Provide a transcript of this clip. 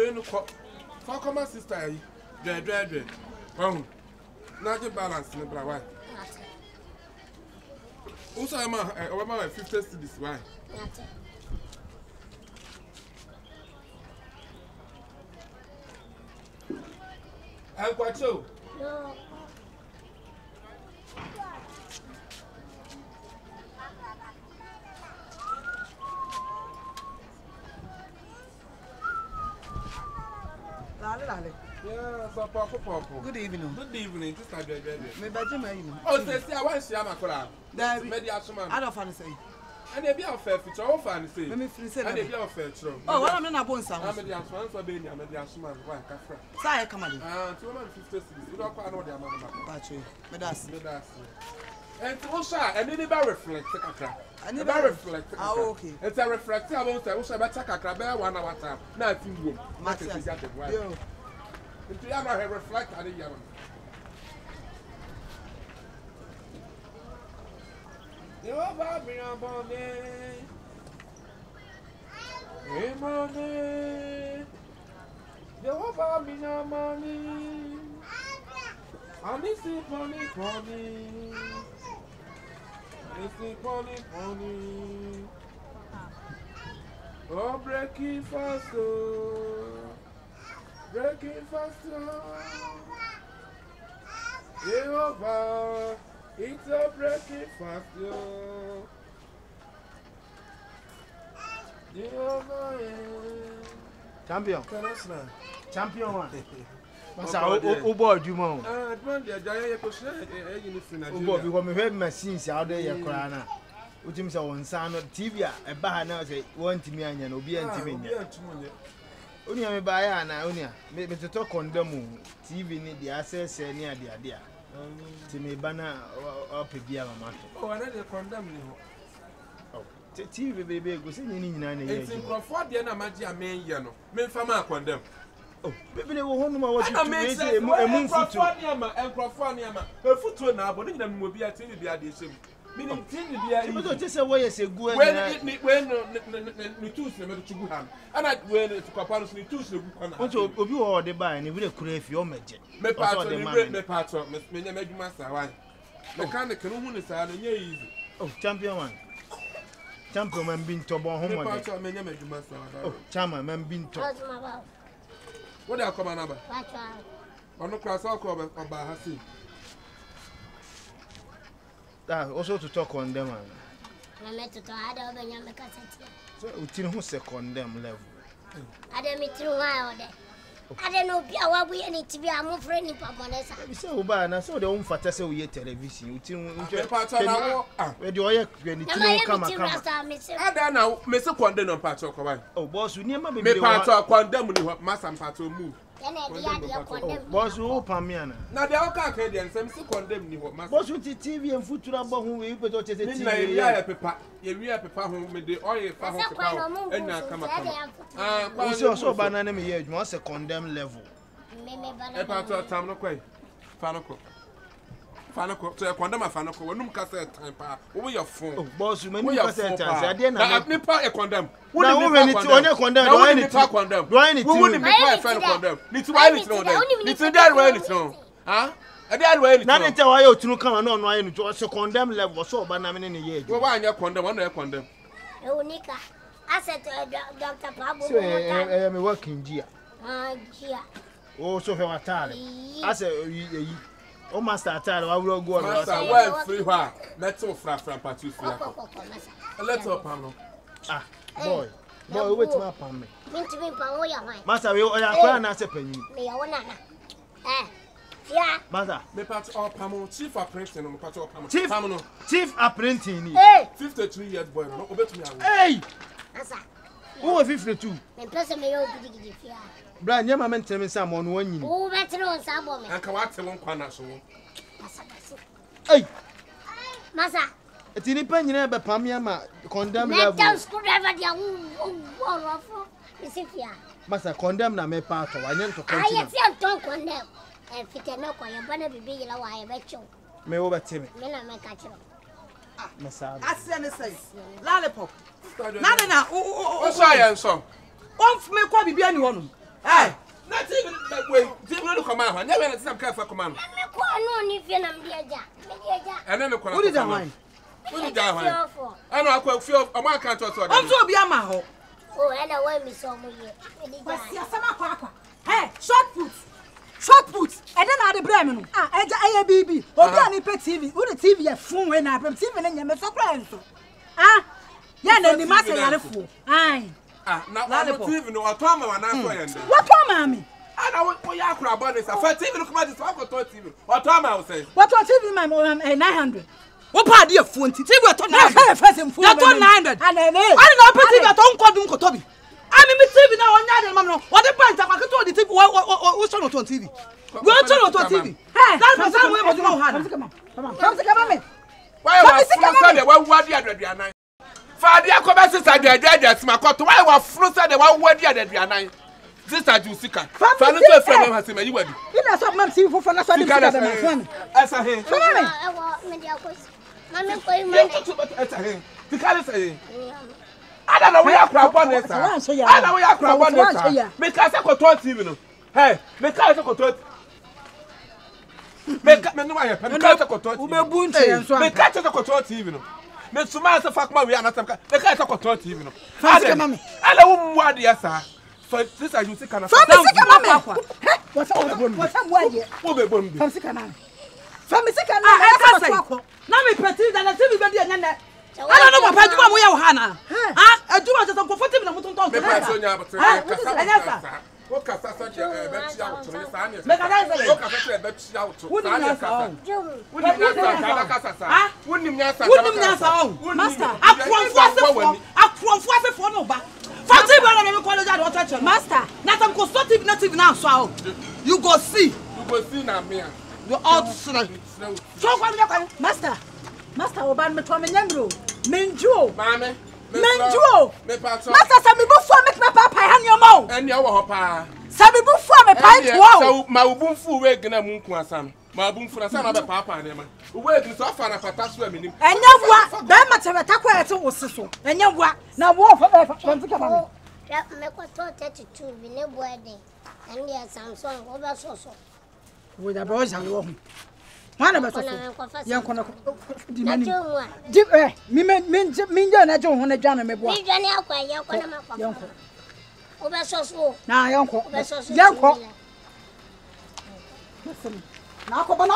we no for come sister dre oh na the balance no bra why also am I 50 cedis why I got you No. Lale. yeah so papa Good evening. good evening sister dre Me baje ma you. oh say I want share makola Dabi. media asoma I don't fan say. and e be offer feature o fan say Me free say and na. e be offer tro Oh, what am na bon sam. media asoma so be ni media asoma why kafra Say come on. to woman 50 cedis you don't kwa no dey amama ma Ba che. Me das. and also and it be reflect kakra And it it be be reflect Ah, okay. it's a reflect about say also better kakra be 1 hour time na tin wo Matias. Yo. If you ever reflect at the young. You are me on Monday. Hey, Monday. You are me on Monday. I need to pony. Listen, pony. Oh, breaking fast. Breaking faster. Jehovah, it's a breaking faster. Jehovah, Champion. Champion one. Masa o board you mo. Adman dey jaya ko se e ni fina. O board because me heard machines out there ye kora na. Utim say won san no TV a ba ha na say won timi anya na obi antimi nya. Oni am ba ya na oni a me to condemn TV ni the access ni ade ade a. Ti me ba na opebia mama to. Oh, na dey condemn ni ho. Oh, TV baby go say ni nyina na ye. It's Crawford dey na maji amen ye no. Me fa ma condemn. Oh, baby they wo hono ma what I to make say emu futu. Crawford ni ama. E futu na abo ni na mo bi a TV bi ade sem. Meaning TV bi a. But just say why you say go when no tools na me to go ham. And I when to kwapa no tools na go kwana. What obi wo de buy ni we dey kura fi o meje. Me part me nya meduma sa wan. Mechanic no hu ni sa na nya easy. Oh, champion one. Champion man bin to bon homo de. Me part me nya meduma sa wan. Oh, chama man bin to. What's my about? What dey come na ba? Watch out. Ono class ko oba ha si. Also to talk on them. I met to I don't be your cassette. So utin who say condemn level. I don't meet through my order. I don't know what we need to be a more friendly paponessa. We say oba na so the own fata say we television. Utin Me part na we the oye when it no come. Ada na me se condemn on part ko why. Oh boss, we near Me part condemn ni mass part move. Boss who pamiana. Na dey o ka dey nsem se condemn ni ho mass. Boss with TV and futura bo hu we put to TV. Na area pepa, area pepa ho me dey oil fa ho pepa. Enya kama. We say so banana me here, you say condemn level. E part time no kwai. Fanako to condemn fanako wonum ka say time pa. Wo your phone. Oh boss, you me ka say chance. Ade na nipa e condemn. Na wo me ni ti onye condemn, do I need to condemn. Do I need to? Wo ni nipa e fan condemn. Ni ti why ni ti no dem. Ni ti dey why ni ti no. Ha? E dey why ni ti no. Na ni te why otunu kan na ono aye ni to say condemn level so ba na me ni ye. Wo why anya condemn, ono e condemn. E unika. I said to Dr. Pablo. So me working gia. Gia. Oh so he watale. I say o master atale wa wuro go on. Master well free wa. Metal fra patu free. Let's up am. Ah, boy, wait my pam me. Me pa wo ya wan. Master we oya kwa na se panyin. Me ya wona na. Yeah. Master, me part up pam chief apprentice no part up pam. Pam no. Chief apprentice ni. Hey, 53 years boy no obetumi awo. Hey! asa. Who 52? Me pese me yo gidi fia. Bra nyama men tell me some on one yin. Wo betre on sa bo me. Anka wa te won kwa na so. Asa. Hey! Masa. Etini pa nyina be pam ya ma condemn level. Metal screwdriver dia wo rofo. Isifia. Masa condemn na me pa to wa nyen to continue. Aye ti anton condemn. E fite no kwa ya bana bibi yila wa ya becho. Me wo betime. Me na me ka chiro. Masa. Ase ne say. Lollipop. Na O so ayen so. On me kwa bibia ni wonu. Hey, not even that way. Zero command. Never let some car for command. And then the What is that one? What is that one? I know I quite feel a man can't talk to I'm so be a maho. Oh, and I want me so much. Hey, short put. And then I the Bremen. Ah, baby. Or Danny Pet TV. Who the TV a phone when I from TV and you're so close. Ah, yeah, then the master had a fool. Aye. Ah, now even know what Tom and I say. What come, mammy? I know what you are about this. I first even look at this. I got TV. What Tom I will say. What TV, my mom, 900. What part of phone? TV at 900. First and fool. 900. And then I don't know if I don't call them Toby. I'm in TV now on that, Mamma. What the point? I can tell the TV. What's on TV? What's on TV? Hey, that's the way you know. Come on. Why was Sunday? What the other? Father, come and sister, dear, my court. Why was Frusa the one word the other? Sister Jessica. Father, friend has him. You were. You know, some man see for for nothing. As a him. I don't know where you crab on this. I know where you crab on this. Make us a control TV. Hey, make us a control. Make me know why you can't control. Make us a control TV. Make some man say fuck my we are not. Make us a control TV. I don't want the answer. So this are you sick and What's now me pretty than a TV baby and I don't know what I do with your Hannah. I do want to comfortable and put on Master, not I'm consulting native now, so you go see. You go see now, me. You all so Master Oban me to me nyambro. Menjo. Mame. Menjo. Me pato. Master say me bufo make me papa han your mouth. Eni wo ho pa. Say me bufo me pint wow. So ma ubunfu we gna munku asam. Ma ubunfu na sa na be papa na ma. We gna so fa na pata so aminim. Enya bua, be ma tebeta kwa ete wosiso. Enya bua, na wo fa nsika ba. Ya me ko to 32 bi ne bua den. And ya Samsung over so. We da boys and wo. Mana ba so. Yan kono di mani. Di minja na jo ho na dwane me bua. Mi dwane akwa yan kono makwa. Yan ko. Oba so. Na yan ko. Yan ko. Na ko bana.